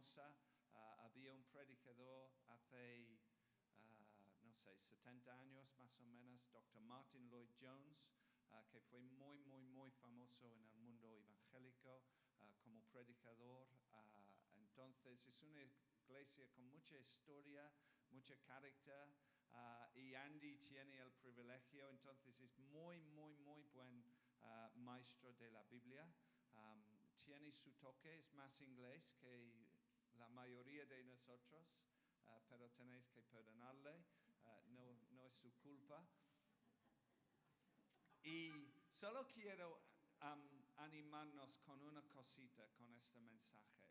famosa. Había un predicador hace, no sé, 70 años más o menos, Dr. Martin Lloyd Jones, que fue muy famoso en el mundo evangélico como predicador. Entonces es una iglesia con mucha historia, mucho carácter, y Andy tiene el privilegio, entonces es muy buen maestro de la Biblia. Tiene su toque, es más inglés que la mayoría de nosotros, pero tenéis que perdonarle, no es su culpa. Y solo quiero animarnos con una cosita con este mensaje.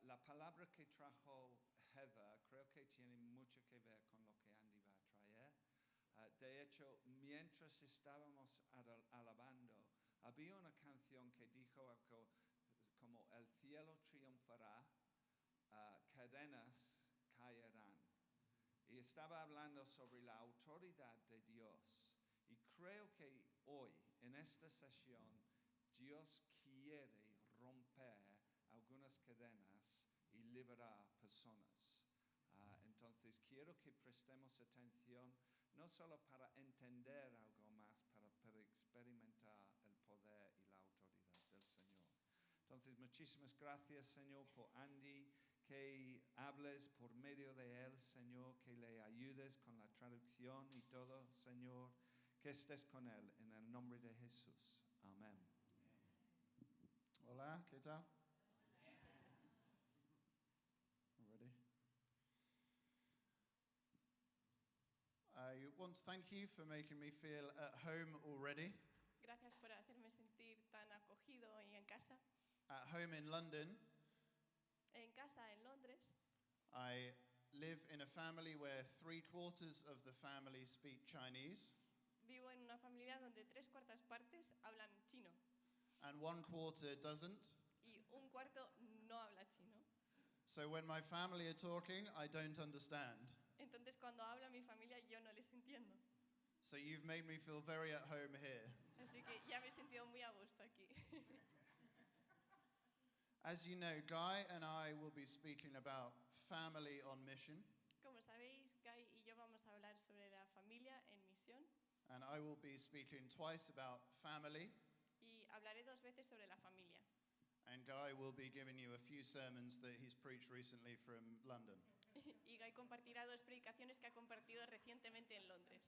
La palabra que trajo Heather creo que tiene mucho que ver con lo que Andy va a traer. De hecho, mientras estábamos alabando, había una canción que dijo algo como el cielo triunfará, cadenas caerán. Y estaba hablando sobre la autoridad de Dios. Y creo que hoy, en esta sesión, Dios quiere romper algunas cadenas y liberar personas. Entonces, quiero que prestemos atención, no solo para entender algo más, para experimentar el poder y la autoridad del Señor. Entonces, muchísimas gracias, Señor, por Andy, que hables por medio de él, Señor, que le ayudes con la traducción y todo, Señor, que estés con él, en el nombre de Jesús. Amén. Hola, ¿qué tal? Ready? I want to thank you for making me feel at home already. Gracias por hacerme sentir tan acogido y en casa. At home in London, En casa en Londres. I live in a family where 3/4 of the family speak Chinese. Vivo en una familia donde 3/4 partes hablan chino. And 1/4 doesn't. Y 1/4 no habla chino. So when my family are talking, I don't understand. Entonces cuando habla mi familia yo no les entiendo. So you've made me feel very at home here. Así que ya me he sentido muy a gusto aquí. As you know, Guy and I will be speaking about family on mission. Como sabéis, Guy y yo vamos a hablar sobre la familia en misión. And I will be speaking twice about family. Y hablaré 2 veces sobre la familia. And Guy will be giving you a few sermons that he's preached recently from London. Y Guy compartirá 2 predicaciones que ha compartido recientemente en Londres.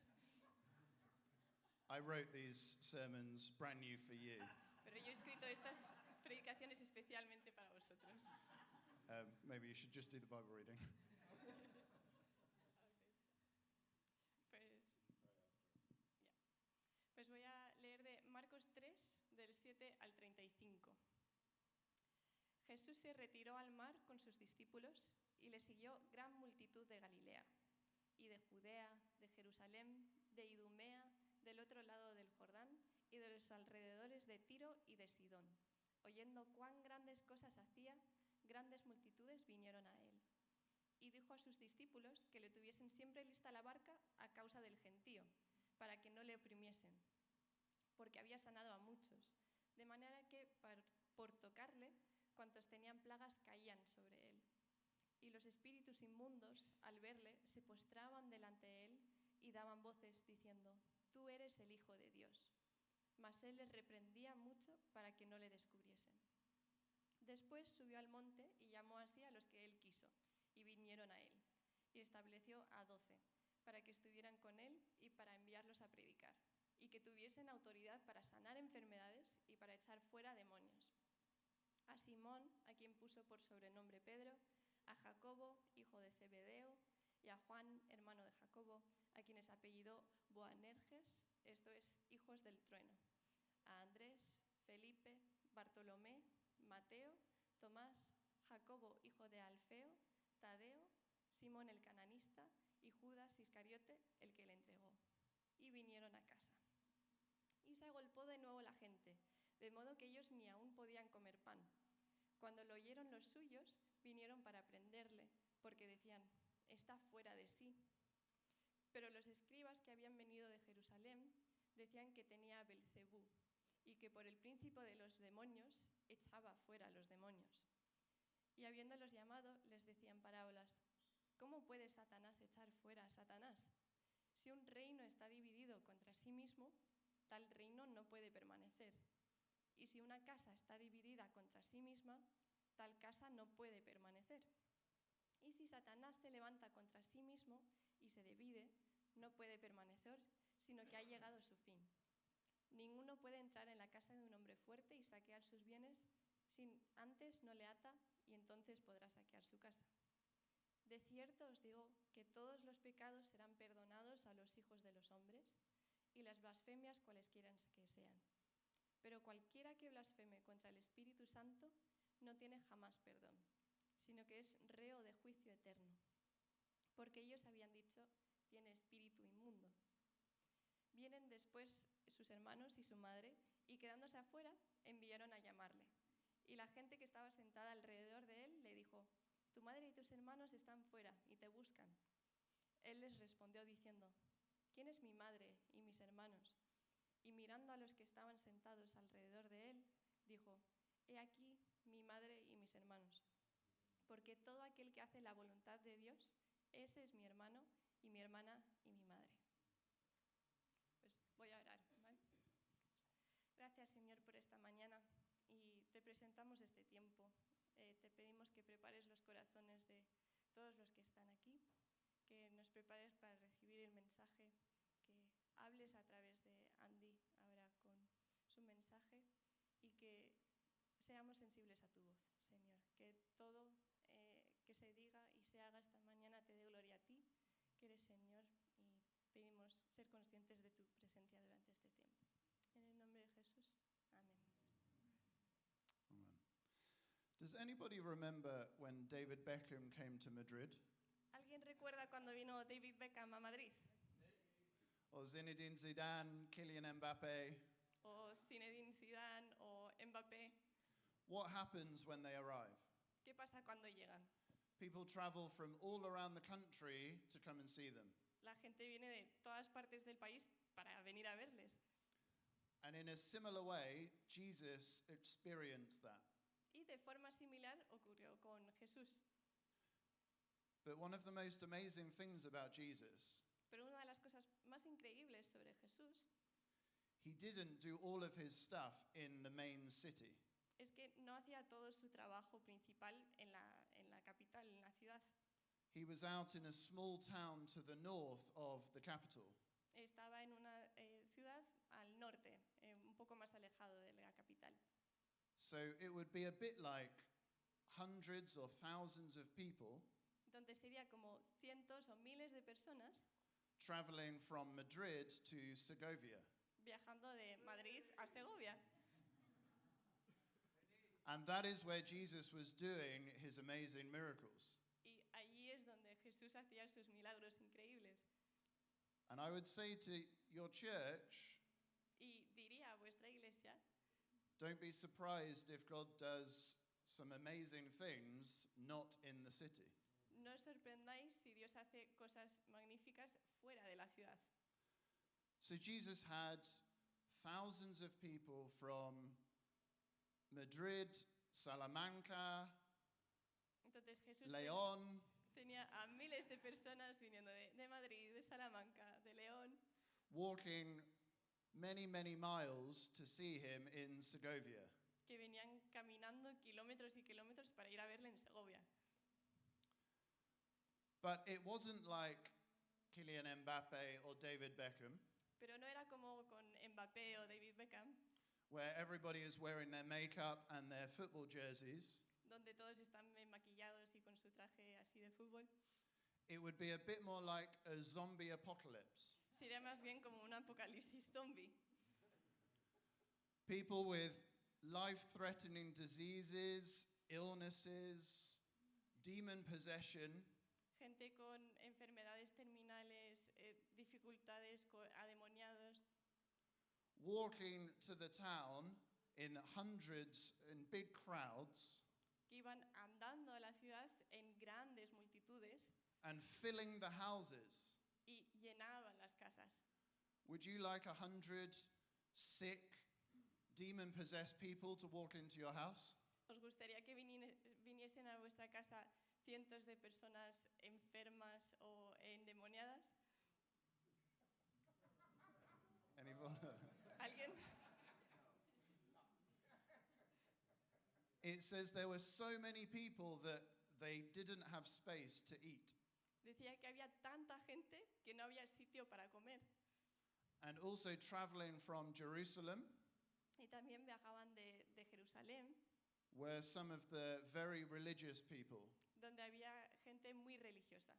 I wrote these sermons brand new for you. Pero yo he escrito estas predicaciones especialmente para vosotros. Maybe you should just do the Bible reading. Pues voy a leer de Marcos 3, del 7 al 35. Jesús se retiró al mar con sus discípulos y le siguió gran multitud de Galilea, y de Judea, de Jerusalén, de Idumea, del otro lado del Jordán, y de los alrededores de Tiro y de Sidón. Oyendo cuán grandes cosas hacía, grandes multitudes vinieron a él. Y dijo a sus discípulos que le tuviesen siempre lista la barca a causa del gentío, para que no le oprimiesen, porque había sanado a muchos, de manera que por tocarle, cuantos tenían plagas caían sobre él. Y los espíritus inmundos, al verle, se postraban delante de él y daban voces diciendo: «Tú eres el Hijo de Dios». Mas él les reprendía mucho para que no le descubriesen. Después subió al monte y llamó así a los que él quiso, y vinieron a él, y estableció a 12, para que estuvieran con él y para enviarlos a predicar, y que tuviesen autoridad para sanar enfermedades y para echar fuera demonios. A Simón, a quien puso por sobrenombre Pedro, a Jacobo, hijo de Zebedeo, y a Juan, hermano de Jacobo, a quienes apellidó Boanerges, esto es, hijos del trueno, a Andrés, Felipe, Bartolomé, Mateo, Tomás, Jacobo, hijo de Alfeo, Tadeo, Simón el cananista, y Judas Iscariote, el que le entregó. Y vinieron a casa. Y se agolpó de nuevo la gente, de modo que ellos ni aún podían comer pan. Cuando lo oyeron los suyos, vinieron para prenderle, porque decían: «Está fuera de sí». Pero los escribas que habían venido de Jerusalén decían que tenía Belcebú, y que por el príncipe de los demonios echaba fuera a los demonios. Y habiéndolos llamado, les decía en parábolas: ¿Cómo puede Satanás echar fuera a Satanás? Si un reino está dividido contra sí mismo, tal reino no puede permanecer. Y si una casa está dividida contra sí misma, tal casa no puede permanecer. Y si Satanás se levanta contra sí mismo y se divide, no puede permanecer, sino que ha llegado su fin. Ninguno puede entrar en la casa de un hombre fuerte y saquear sus bienes sin antes no le ata, y entonces podrá saquear su casa. De cierto os digo que todos los pecados serán perdonados a los hijos de los hombres, y las blasfemias cualesquiera que sean. Pero cualquiera que blasfeme contra el Espíritu Santo no tiene jamás perdón, sino que es reo de juicio eterno. Porque ellos habían dicho: tiene espíritu inmundo. Vienen después sus hermanos y su madre, y quedándose afuera, enviaron a llamarle. Y la gente que estaba sentada alrededor de él le dijo: tu madre y tus hermanos están fuera y te buscan. Él les respondió diciendo: ¿quién es mi madre y mis hermanos? Y mirando a los que estaban sentados alrededor de él, dijo: he aquí mi madre y mis hermanos. Porque todo aquel que hace la voluntad de Dios, ese es mi hermano y mi hermana y mi madre. Pues voy a orar, ¿vale? Gracias, Señor, por esta mañana, y te presentamos este tiempo. Te pedimos que prepares los corazones de todos los que están aquí, que nos prepares para recibir el mensaje, que hables a través de Andy ahora con su mensaje, y que seamos sensibles a tu voz, Señor. Que todo que se diga y se haga esta mañana te dé gloria a ti, que eres Señor, y pedimos ser conscientes de tu presencia durante este tiempo. En el nombre de Jesús, amén. Amen. Does anybody remember when David Beckham came to Madrid? ¿Alguien recuerda cuando vino David Beckham a Madrid? Or Zinedine Zidane, Kylian Mbappe? ¿O Zinedine Zidane o Mbappé? What happens when they arrive? ¿Qué pasa cuando llegan? People travel from all around the country to come and see them. La gente viene de todas partes del país para venir a verles. And in a similar way, Jesus experienced that. Y de forma similar ocurrió con Jesús. But one of the most amazing things about Jesus, Pero una de las cosas más increíbles sobre Jesús he didn't do all of his stuff in the main city. es que no hacía todo su trabajo principal en la capital, en la ciudad. He was out in a small town to the north of the capital. Estaba en una ciudad al norte, un poco más alejado de la capital. So it would be a bit like hundreds or thousands of people Entonces sería como cientos o miles de personas traveling from Madrid to Segovia. viajando de Madrid a Segovia. And that is where Jesus was doing his amazing miracles. Y allí es donde Jesús hacía sus milagros increíbles. And I would say to your church, Y diría a vuestra iglesia: don't be surprised if God does some amazing things not in the city. no os sorprendáis si Dios hace cosas magníficas fuera de la ciudad. So Jesus had thousands of people from Madrid, Salamanca, Entonces Jesús León, tenía a miles de personas viniendo de Madrid, de Salamanca, de León, walking many, many miles to see him in Segovia. que venían caminando kilómetros y kilómetros para ir a verle en Segovia. But it wasn't like Kylian Mbappe or David Beckham, Pero no era como con Mbappé o David Beckham, where everybody is wearing their makeup and their football jerseys. donde todos están maquillados y con su traje así de fútbol. It would be a bit more like a zombie apocalypse. Sería más bien como un apocalipsis zombie. People with life-threatening diseases, illnesses, demon possession, Gente con enfermedades terminales, dificultades, ademoniados, walking to the town in hundreds, in big crowds, que iban andando a la ciudad en grandes multitudes and filling the houses. y llenaban las casas. Would you like 100 sick, demon-possessed people to walk into your house? ¿Os gustaría que viniesen a vuestra casa cientos de personas enfermas o endemoniadas? Any vol- ¿Alguien? It says there were so many people that they didn't have space to eat. Decía que había tanta gente que no había sitio para comer. And also traveling from Jerusalem Y también viajaban de Jerusalén, were some of the very religious people. donde había gente muy religiosa.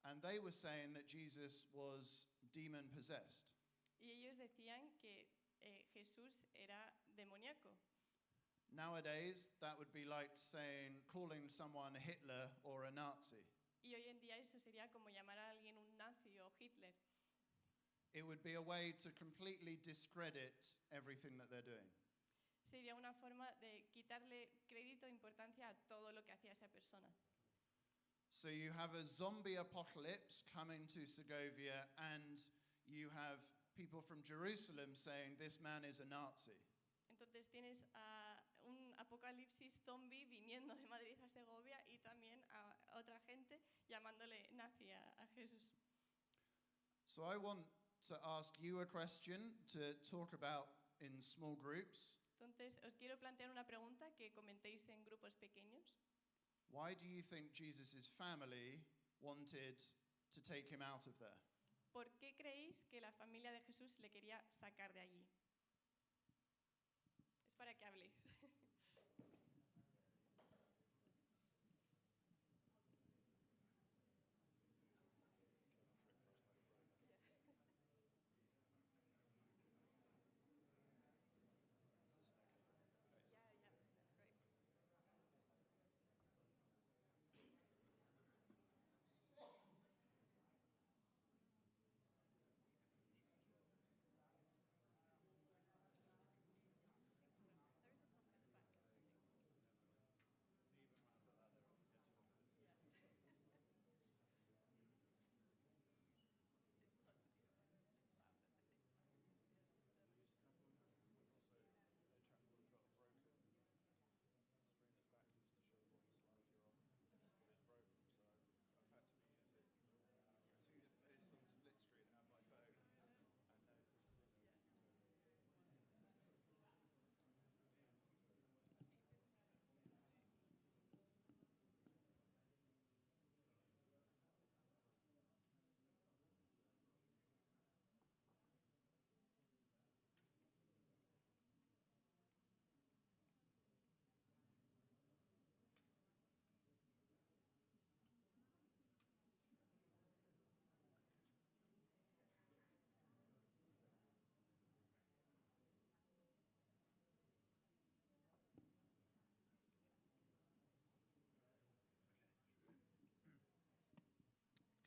And they were saying that Jesus was demon possessed. Y ellos decían que Jesús era demoníaco. Nowadays, that would be like saying, calling someone Hitler or a Nazi. Y hoy en día eso sería como llamar a alguien un nazi o Hitler. It would be a way to completely discredit everything that they're doing. Sería una forma de quitarle crédito e importancia a todo lo que hacía esa persona. So you have a zombie apocalypse coming to Segovia, and you have people from Jerusalem saying this man is a Nazi. Entonces tienes a un apocalipsis zombie viniendo de Madrid a Segovia y también a otra gente llamándole nazi a Jesús. So I want to ask you a question to talk about in small groups. Entonces os quiero plantear una pregunta que comentéis en grupos pequeños. Why do you think Jesus' family wanted to take him out of there? ¿Por qué creéis que la familia de Jesús le quería sacar de allí? Es para que habléis.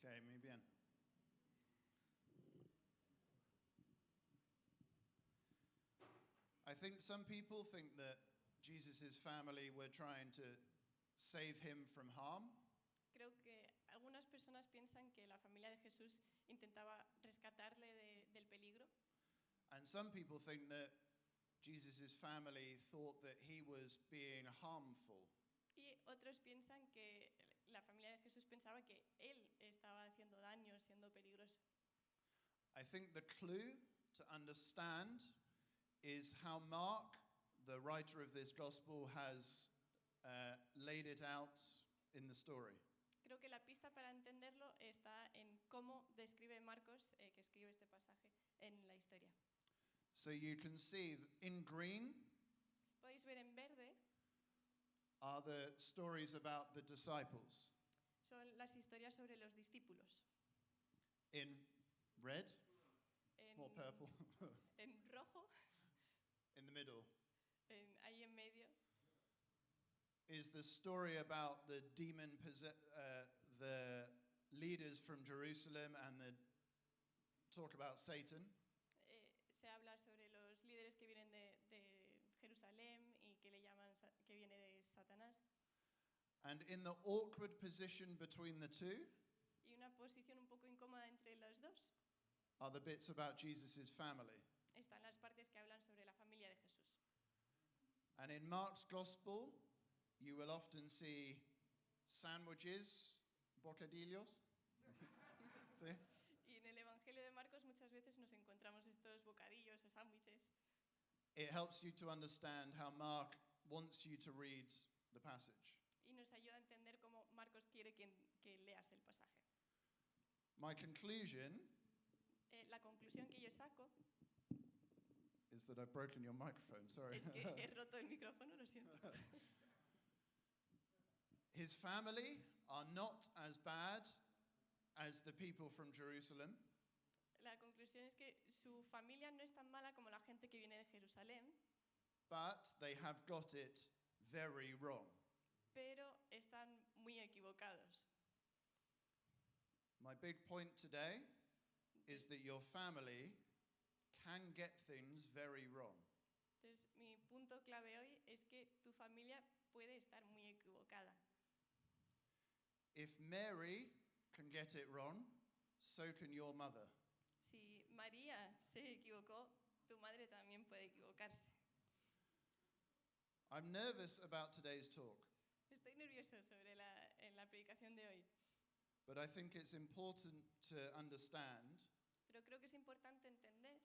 Okay, muy bien. I think some people think that Jesus' family were trying to save him from harm. Creo que algunas personas piensan que la familia de Jesús intentaba rescatarle del peligro. And some people think that Jesus' family thought that he was being harmful. Y otros piensan que la familia de Jesús pensaba que él estaba haciendo daño, siendo peligroso. I think the clue to understand is how Mark, the writer of this gospel, has laid it out in the story. Creo que la pista para entenderlo está en cómo describe Marcos, que escribe este pasaje, en la historia. So you can see in green Podéis ver en verde, are the stories about the disciples. son las historias sobre los discípulos. In red En, or purple, en rojo, in the middle, ahí en medio, is the story about the the leaders from Jerusalem and the talk about Satan. se habla sobre los líderes que vienen de Jerusalén y que le llaman que viene de Satanás. And in the awkward position between the two Y una posición un poco incómoda entre los dos are the bits about Jesus' family. están las partes que hablan sobre la familia de Jesús. And in Mark's Gospel, you will often see sandwiches, bocadillos. ¿Sí? Y en el Evangelio de Marcos muchas veces nos encontramos estos bocadillos o sándwiches. It helps you to understand how Mark wants you to read the passage. Y nos ayuda a entender cómo Marcos quiere que leas el pasaje. My conclusion La conclusión que yo saco is that I've broken your microphone, sorry. es que he roto el micrófono, lo siento. His family are not as bad as the people from Jerusalem, La conclusión es que su familia no es tan mala como la gente que viene de Jerusalén, but they have got it very wrong. pero están muy equivocados. My big point today is that your family can get things very wrong. Entonces, mi punto clave hoy es que tu familia puede estar muy equivocada. If Mary can get it wrong, so can your mother. Si María se equivocó, tu madre también puede equivocarse. I'm nervous about today's talk, Estoy nervioso sobre la predicación de hoy, but I think it's important to understand pero creo que es importante entender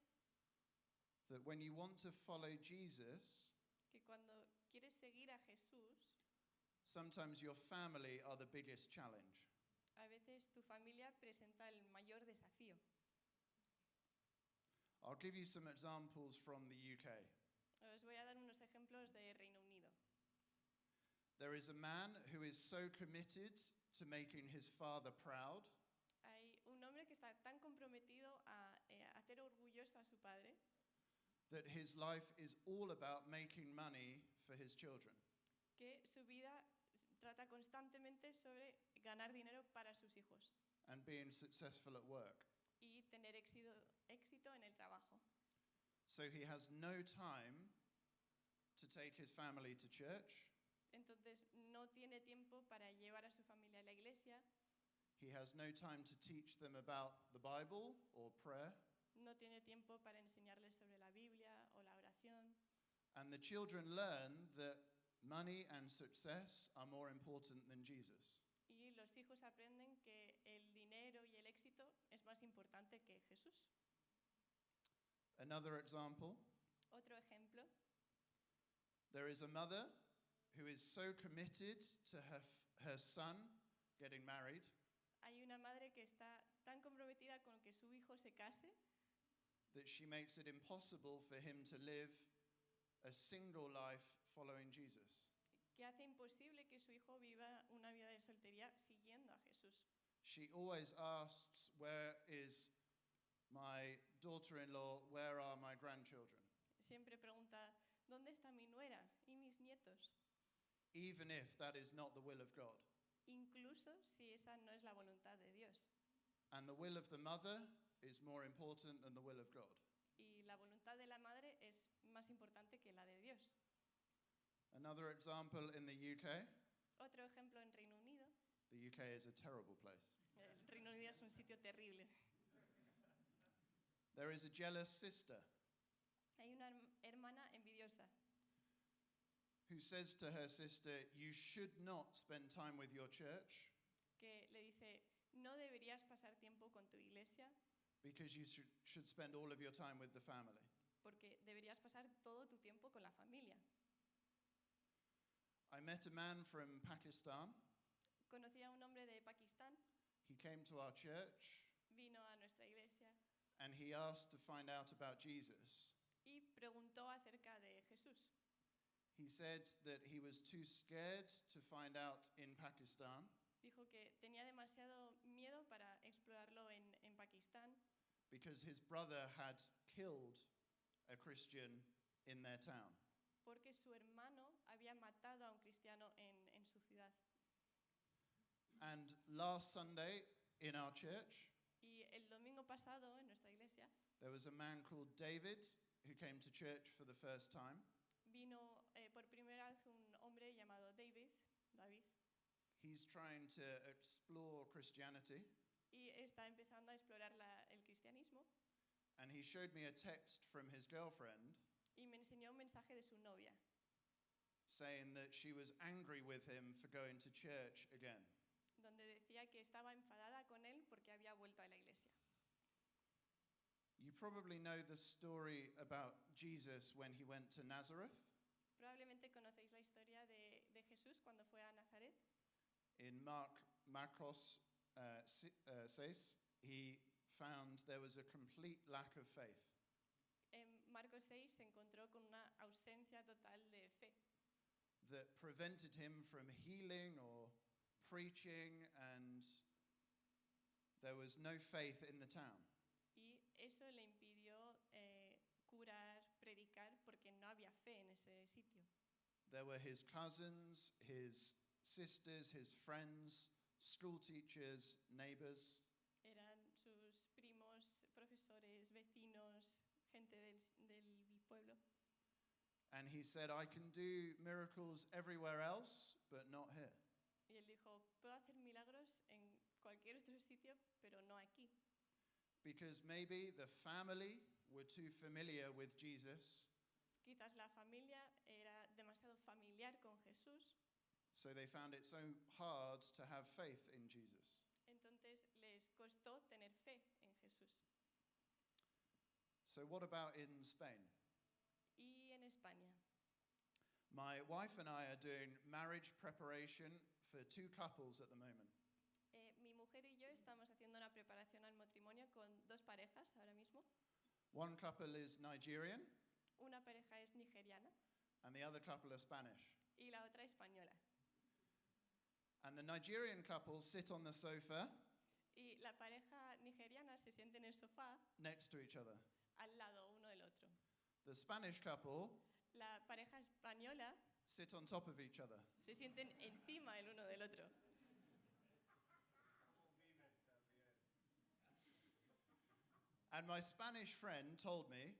that when you want to follow Jesus, que cuando quieres seguir a Jesús, sometimes your family are the biggest challenge. a veces tu familia presenta el mayor desafío. I'll give you some examples from the UK. Os voy a dar unos ejemplos de Reino Unido. There is a man who is so committed to making his father proud Hay un hombre que está tan comprometido a hacer orgulloso a su padre that his life is all about making money for his children. que su vida trata constantemente sobre ganar dinero para sus hijos And being successful at work. y tener éxito en el trabajo. So he has no time to take his family to church. Entonces no tiene tiempo para llevar a su familia a la iglesia, He has no time to teach them about the Bible or prayer. no tiene tiempo para enseñarles sobre la Biblia o la oración. And the children learn that money and success are more important than Jesus. Y los hijos aprenden que el dinero y el éxito es más importante que Jesús. Another example, Otro ejemplo, there is a mother who is so committed to her son getting married hay una madre que está tan comprometida con que su hijo se case that she makes it impossible for him to live a single life following Jesus. que hace imposible que su hijo viva una vida de soltería siguiendo a Jesús. She always asks, where is my daughter-in-law? Where are my grandchildren? Siempre pregunta, ¿dónde está mi nuera y mis nietos? Even if that is not the will of God. Incluso si esa no es la voluntad de Dios. And the will of the mother is more important than the will of God. Y la voluntad de la madre es más importante que la de Dios. Another example in the UK. Otro ejemplo en Reino Unido. The UK is a terrible place. El Reino Unido es un sitio terrible. There is a jealous sister Hay una hermana envidiosa who says to her sister, you should not spend time with your church que le dice, no deberías pasar tiempo con tu iglesia because you should spend all of your time with the family. porque deberías pasar todo tu tiempo con la familia. I met a man from Pakistan. Conocí a un hombre de Pakistán, He came to our church vino a nuestra iglesia and he asked to find out about Jesus. y preguntó acerca de Jesús. He said that he was too scared to find out in Pakistan Dijo que tenía demasiado miedo para explorarlo en Pakistán because his brother had killed a Christian in their town. porque su hermano había matado a un cristiano en su ciudad. And last Sunday in our church, Y el domingo pasado en nuestra iglesia there was a man called David who came to church for the first time. vino por primera vez un hombre llamado David. He's trying to explore Christianity, Y está empezando a explorar el cristianismo and he showed me a text from his girlfriend y me enseñó un mensaje de su novia. saying that she was angry with him for going to church again. donde decía que estaba enfadada con él porque había vuelto a la iglesia. You probably know the story about Jesus when he went to Nazareth. Probablemente conocéis la historia de Jesús cuando fue a Nazaret. In Marcos 6, he found there was a complete lack of faith. En Marcos 6 se encontró con una ausencia total de fe That prevented him from healing or preaching, and there was no faith in the town. y eso le impidió curar, predicar, porque no había fe en ese sitio. There were his cousins, his sisters, his friends, school teachers, neighbors, Eran sus primos, profesores, vecinos, gente del pueblo. and he said, I can do miracles everywhere else, but not here. Y él dijo, puedo hacer milagros en cualquier otro sitio, pero no aquí. Because maybe the family were too familiar with Jesus, Quizás la familia era demasiado familiar con Jesús, so they found it so hard to have faith in Jesus. entonces les costó tener fe en Jesús. So, what about in Spain? Y en España, My wife and I are doing marriage preparation for two couples at the moment. mi mujer y yo estamos haciendo una preparación al matrimonio con dos parejas ahora mismo. One couple is Nigerian, Una pareja es nigeriana and the other couple are Spanish. y la otra española. And the Nigerian couple sit on the sofa Y la pareja nigeriana se siente en el sofá next to each other. al lado uno del otro. The Spanish couple La pareja española sit on top of each other. se sienten encima el uno del otro. And my Spanish friend told me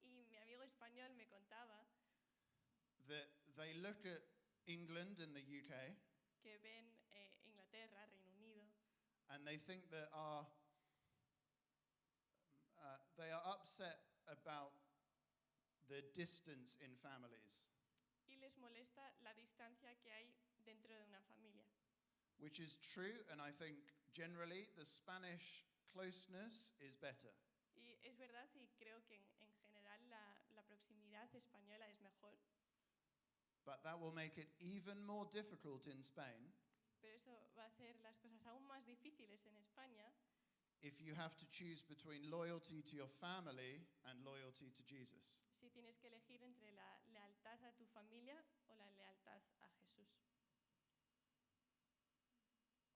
Y mi amigo español me contaba that they look at England and the UK que ven Inglaterra, Reino Unido, and they think that they are upset about the distance in families, y les molesta la distancia que hay dentro de una familia. which is true, and I think generally the Spanish closeness is better. Y es verdad, y creo que en general la proximidad española es mejor, But that will make it even more difficult in Spain pero eso va a hacer las cosas aún más difíciles en España if you have to choose between loyalty to your family and loyalty to Jesus. si tienes que elegir entre la lealtad a tu familia o la lealtad a Jesús.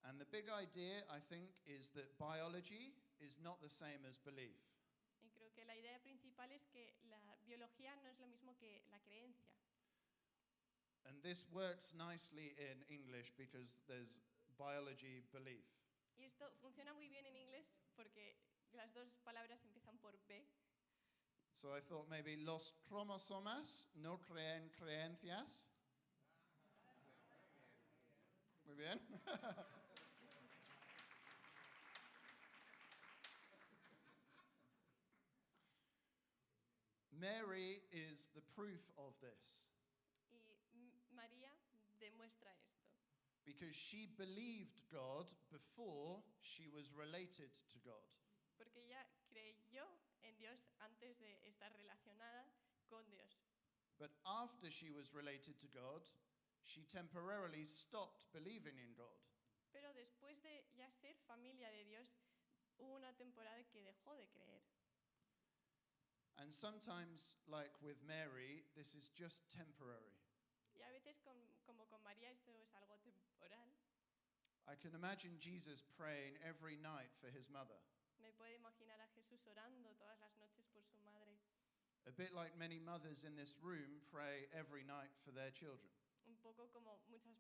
And the big idea, I think, is that biology is not the same as belief. Y creo que la idea principal es que la biología no es lo mismo que la creencia. And this works nicely in English because there's biology, belief. Y esto funciona muy bien en inglés porque las dos palabras empiezan por B. So I thought maybe los cromosomas no creen creencias. Muy bien. Mary is the proof of this Y María demuestra esto. because she believed God before she was related to God. Porque ella creyó en Dios antes de estar relacionada con Dios. But after she was related to God, she temporarily stopped believing in God. Pero después de ya ser familia de Dios, hubo una temporada que dejó de creer. And sometimes, like with Mary, this is just temporary. Y a veces, como con María, esto es algo temporal. I can imagine Jesus praying every night for his mother, Me puedo imaginar a Jesús orando todas las noches por su madre. a bit like many mothers in this room pray every night for their children. Un poco como muchas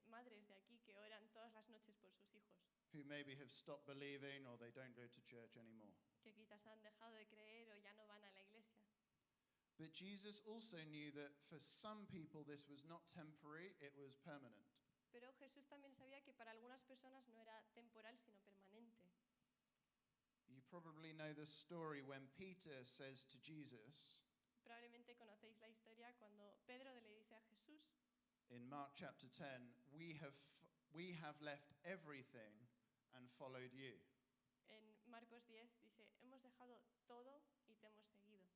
madres de aquí que oran todas las noches por sus hijos, Who maybe have stopped believing or they don't go to church anymore. que quizás han dejado de creer o ya no van a la iglesia. But Jesus also knew that for some people this was not temporary, it was permanent. Pero Jesús también sabía que para algunas personas no era temporal, sino permanente. You probably know the story when Peter says to Jesus, Probablemente conocéis la historia cuando Pedro le dice a Jesús, in Mark chapter 10, we have left everything and followed you. en Marcos 10, dice, hemos dejado todo y te hemos seguido.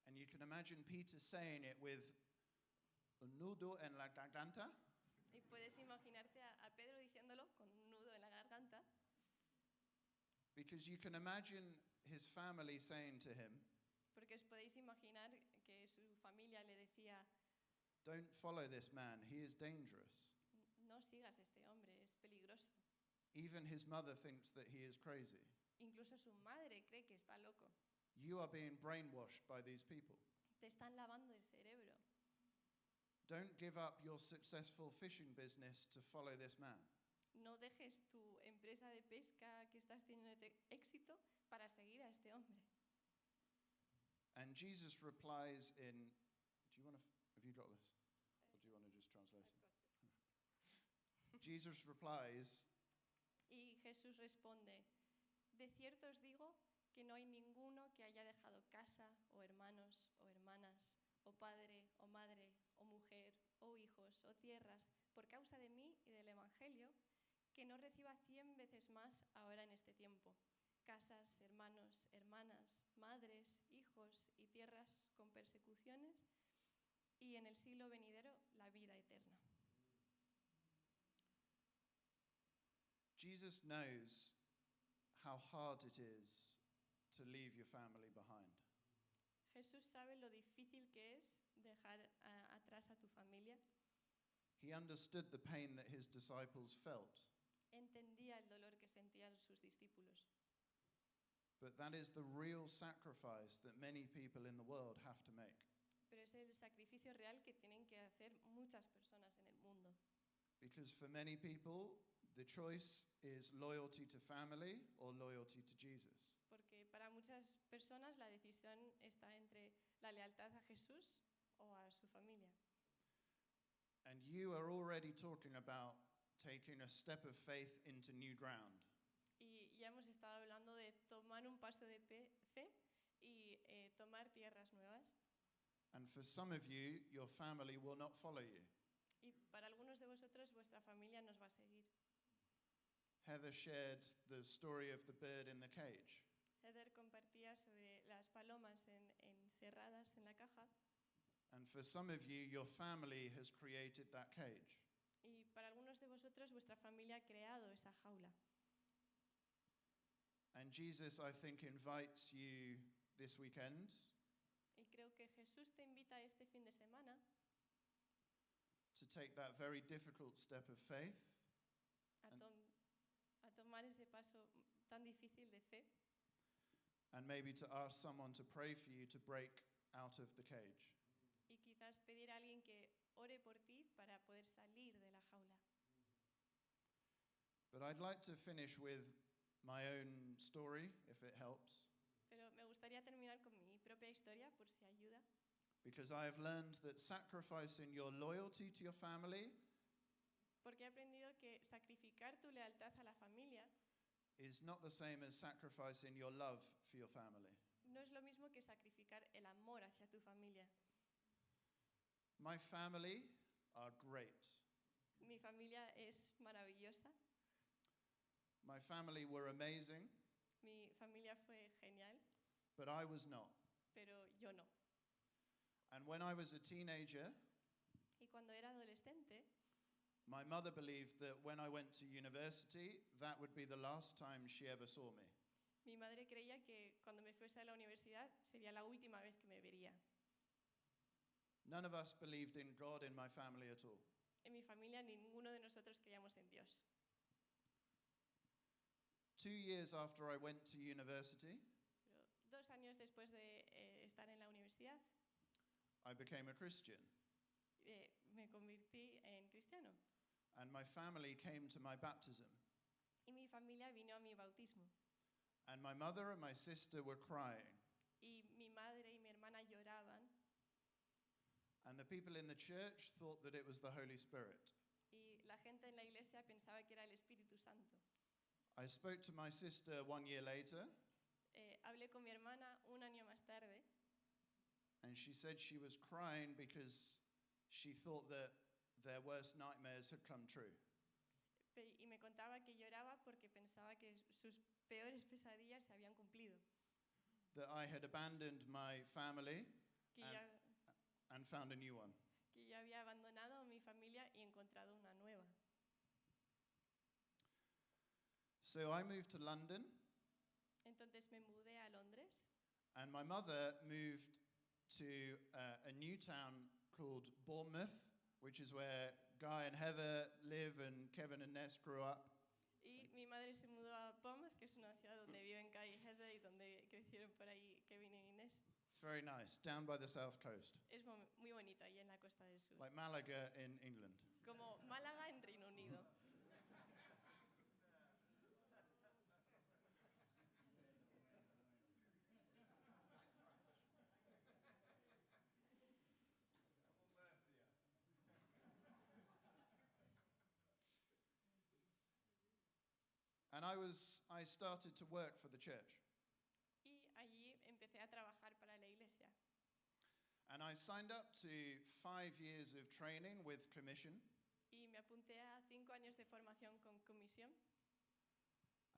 And you can imagine Peter saying it with un nudo en la garganta. Y puedes imaginarte a Pedro diciéndolo con un nudo en la garganta, Because you can imagine his family saying to him, porque os podéis imaginar que su familia le decía, don't follow this man, he is dangerous. no sigas a este hombre, es peligroso. Even his mother thinks that he is crazy. Incluso su madre cree que está loco. You are being brainwashed by these people. Te están lavando el cerebro. Don't give up your successful fishing business to follow this man. No dejes tu empresa de pesca que estás teniendo éxito para seguir a este hombre. And Jesus replies in, have you got this? Or do you want to just translate it? Jesus replies, Y Jesús responde, de cierto os digo que no hay ninguno que haya dejado casa o hermanos o hermanas o padre o madre o mujer o hijos o tierras por causa de mí y del Evangelio que no reciba 100 veces más ahora en este tiempo. Casas, hermanos, hermanas, madres, hijos y tierras con persecuciones y en el siglo venidero la vida eterna. Jesus knows how hard it is to leave your family behind. Jesús sabe lo difícil que es dejar atrás a tu familia. He understood the pain that his disciples felt, Entendía el dolor que sentían sus discípulos. but that is the real sacrifice that many people in the world have to make. Pero es el sacrificio real que tienen que hacer muchas personas en el mundo. Because for many people, the choice is loyalty to family or loyalty to Jesus. Porque para muchas personas la decisión está entre la lealtad a Jesús o a su familia. And you are already talking about taking a step of faith into new ground. Y ya hemos estado hablando de tomar un paso de fe y tomar tierras nuevas. And for some of you, your family will not follow you. Y para algunos de vosotros vuestra familia nos va a seguir. Heather shared the story of the bird in the cage. Heather compartía sobre las palomas encerradas en la caja. And for some of you, your family has created that cage. Y para algunos de vosotros vuestra familia ha creado esa jaula. And Jesus, I think, invites you this weekend Y creo que Jesús te invita este fin de semana to take that very difficult step of faith a, a tomar ese paso tan difícil de fe and maybe to ask someone to pray for you to break out of the cage. y quizás pedir a alguien que ore por ti para poder salir de la jaula. But I'd like to finish with my own story, if it helps, Pero me gustaría terminar con mi propia historia, por si ayuda, because I have learned that sacrificing your loyalty to your family porque he aprendido que sacrificar tu lealtad a la familia is not the same as sacrificing your love for your family. no es lo mismo que sacrificar el amor hacia tu familia. My family are great. Mi familia es maravillosa, My family were amazing, mi familia fue genial, but I was not. pero yo no. And when I was a teenager, Y cuando era adolescente, my mother believed that when I went to university, that would be the last time she ever saw me. mi madre creía que cuando me fuese a la universidad sería la última vez que me vería. None of us believed in God in my family at all. En mi familia ninguno de nosotros creíamos en Dios. 2 years after I went to university, Pero 2 años después de estar en la universidad, I became a Christian, me convertí en cristiano. and my family came to my baptism. Y mi familia vino a mi bautismo. And my mother and my sister were crying, Y mi madre y mi hermana lloraban. and the people in the church thought that it was the Holy Spirit. Y la gente en la iglesia pensaba que era el Espíritu Santo. I spoke to my sister 1 year later, Hablé con mi hermana un año más tarde and And she said she was crying because she thought that their worst nightmares had come true. Y me contaba que lloraba porque pensaba que sus peores pesadillas se habían cumplido. That I had abandoned my family Que And- ya, and found a new one. que ya había abandonado a mi familia y encontrado una nueva. So I moved to London, Entonces me mudé a Londres and my mother moved to a new town called Bournemouth, which is where Guy and Heather live and Kevin and Ness grew up. y mi madre se mudó a Bournemouth, que es una ciudad donde viven Kai y Heather y donde crecieron por ahí Kevin y Inés. It's very nice, down by the south coast, Es muy bonito ahí en la costa del sur. like Malaga in England. Como Málaga en Reino Unido. And I started to work for the church. Y allí empecé a trabajar para la iglesia. And I signed up to 5 years of training with commission. Y me apunté a 5 años de formación con comisión.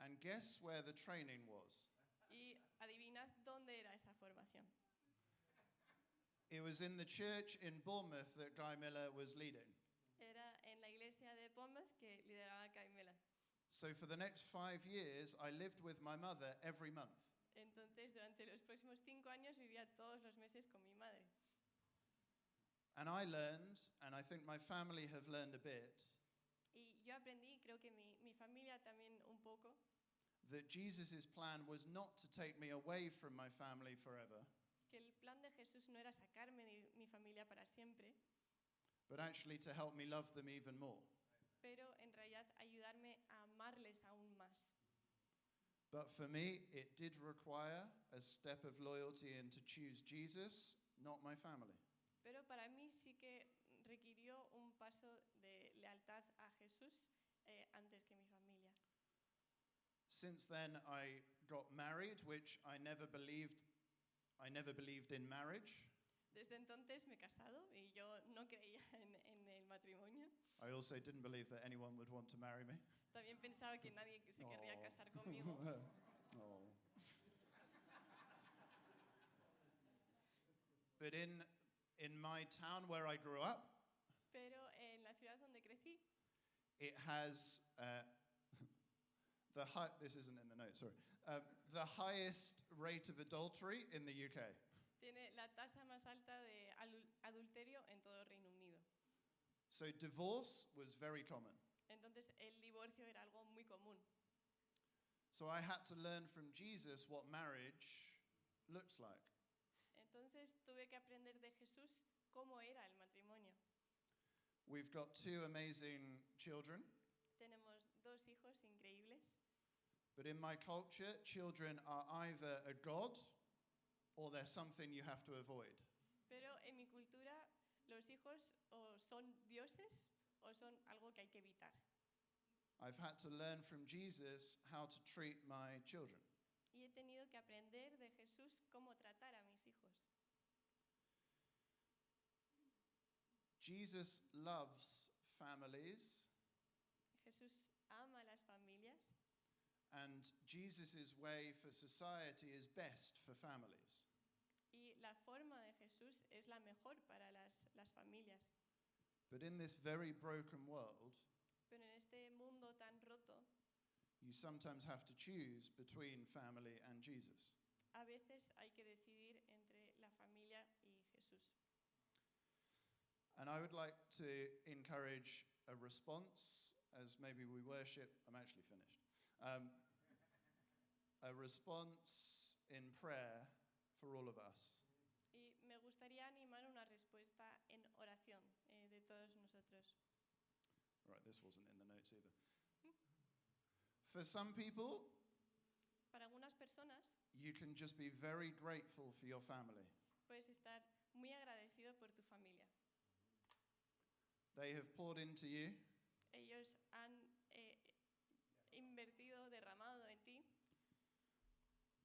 And guess where the training was? Y adivinad dónde era esa formación. It was in the church in Bournemouth that Guy Miller was leading. Era en la iglesia de Bournemouth que lideraba Kai Mela. So for the next 5 years, I lived with my mother every month. Entonces, durante los próximos 5 años vivía todos los meses con mi madre. And I learned, and I think my family have learned a bit, Y yo aprendí, creo que mi familia también un poco, that Jesus' plan was not to take me away from my family forever, que el plan de Jesús no era sacarme de mi familia para siempre, but actually to help me love them even more. pero en realidad ayudarme a amarles aún más. But for me, it did require a step of loyalty and to choose Jesus, not my family. Pero para mí sí que requirió un paso de lealtad a Jesús antes que mi familia. Since then, I got married, which I never believed in marriage. Desde entonces me he casado y yo no creía en el matrimonio. I also didn't believe that anyone would want to marry me. También pensaba que nadie se querría Oh. casar conmigo. Oh. But in my town where I grew up, Pero en la ciudad donde crecí it has this isn't in the notes, sorry. The highest rate of adultery in the UK. tiene la tasa más alta de adulterio en todo Reino Unido. So divorce was very common. Entonces el divorcio era algo muy común. So I had to learn from Jesus what marriage looks like. Entonces tuve que aprender de Jesús cómo era el matrimonio. We've got 2 amazing children, Tenemos 2 hijos increíbles, but in my culture, children are either a god or they're something you have to avoid. pero en mi cultura los hijos o son dioses o son algo que hay que evitar. I've had to learn from Jesus how to treat my children. Y he tenido que aprender de Jesús cómo tratar a mis hijos. Jesus loves families, Jesús ama a las familias and Jesus' way for society is best for families. y la forma de Jesús es la mejor para las familias. But in this very broken world, Pero en este mundo tan roto, you sometimes have to choose between family and Jesus. a veces hay que decidir entre la familia y Jesús. And I would like to encourage a response as maybe we worship. I'm actually finished. A response in prayer for all of us. Y me gustaría animar una respuesta en oración de todos nosotros. Right, this wasn't in the notes either. For some people, Para algunas personas you can just be very grateful for your family. puedes estar muy agradecido por tu familia. They have poured into you, Ellos han invertido, derramado en ti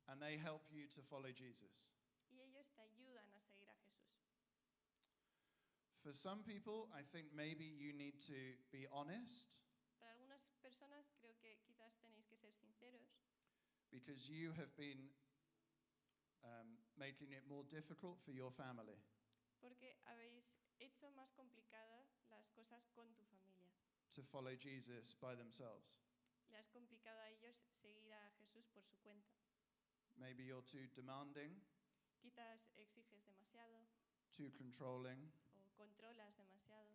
and they help you to follow Jesus. y ellos te ayudan a seguir a Jesús. For some people, I think maybe you need to be honest Para algunas personas creo que quizás tenéis que ser sinceros because you have been making it more difficult for your family. porque habéis hecho más complicada las cosas con tu familia. To follow Jesus by themselves. Le has complicado a ellos seguir a Jesús por su cuenta. Maybe you're too demanding, Quizás exiges demasiado too controlling, o controlas demasiado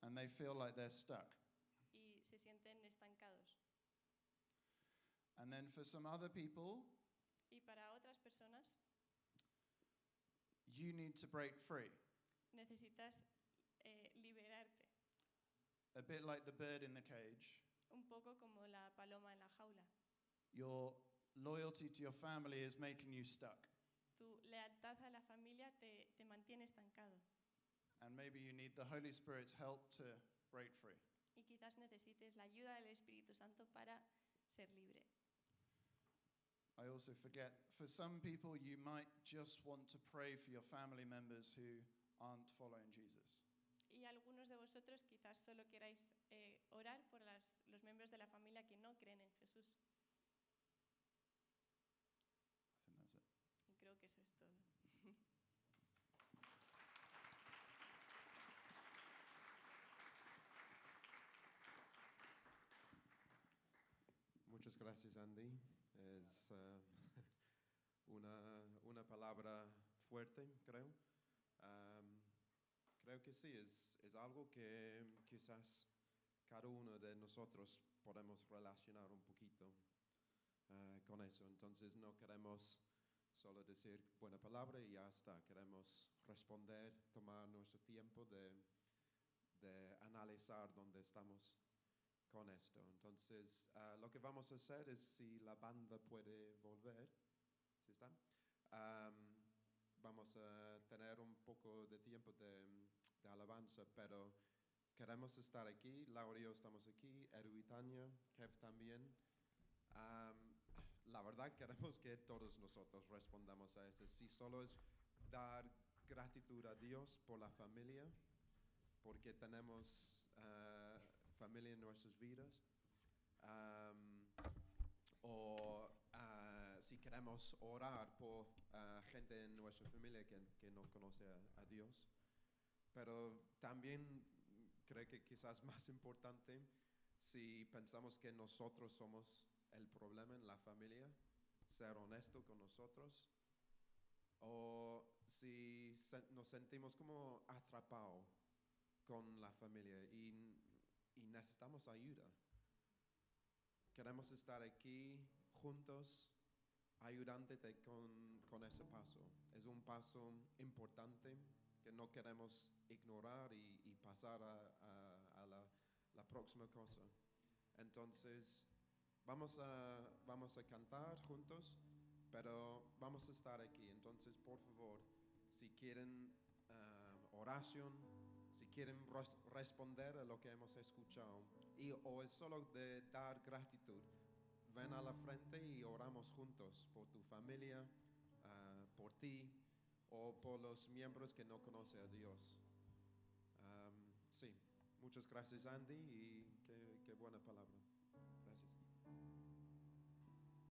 and they feel like they're stuck. y se sienten estancados. And then for some other people, Y para otras personas you need to break free. necesitas liberarte, A bit like the bird in the cage. un poco como la paloma en la jaula. Your loyalty to your family is making you stuck. Tu lealtad a la familia te mantiene estancado And maybe you need the Holy Spirit's help to break free. y quizás necesites la ayuda del Espíritu Santo para ser libre. I also forget, for some people, you might just want to pray for your family members who aren't following Jesus. Y algunos de vosotros quizás solo queráis orar por los miembros de la familia que no creen en Jesús. I think that's it. Y creo que eso es todo. Muchas gracias, Andy. Es una palabra fuerte, creo. Creo que sí, es algo que quizás cada uno de nosotros podemos relacionar un poquito con eso. Entonces no queremos solo decir buena palabra y ya está. Queremos responder, tomar nuestro tiempo de analizar dónde estamos con esto. Entonces, lo que vamos a hacer es, si la banda puede volver, ¿sí están? Vamos a tener un poco de tiempo de alabanza, pero queremos estar aquí. Laura y yo estamos aquí, Edu y Tania, Kev también. La verdad queremos que todos nosotros respondamos a esto. Si solo es dar gratitud a Dios por la familia, porque tenemos familia en nuestras vidas, o si queremos orar por gente en nuestra familia que no conoce a Dios. Pero también creo que quizás más importante, si pensamos que nosotros somos el problema en la familia, ser honesto con nosotros, o si nos sentimos como atrapados con la familia y necesitamos ayuda. Queremos estar aquí juntos, ayudándote con ese paso. Es un paso importante que no queremos ignorar y pasar a la próxima cosa. Entonces, vamos a cantar juntos, pero vamos a estar aquí. Entonces, por favor, si quieren oración, si quieren responder a lo que hemos escuchado, o es solo de dar gratitud, ven a la frente y oramos juntos por tu familia, por ti, o por los miembros que no conocen a Dios. Sí, muchas gracias, Andy, y qué buena palabra. Gracias.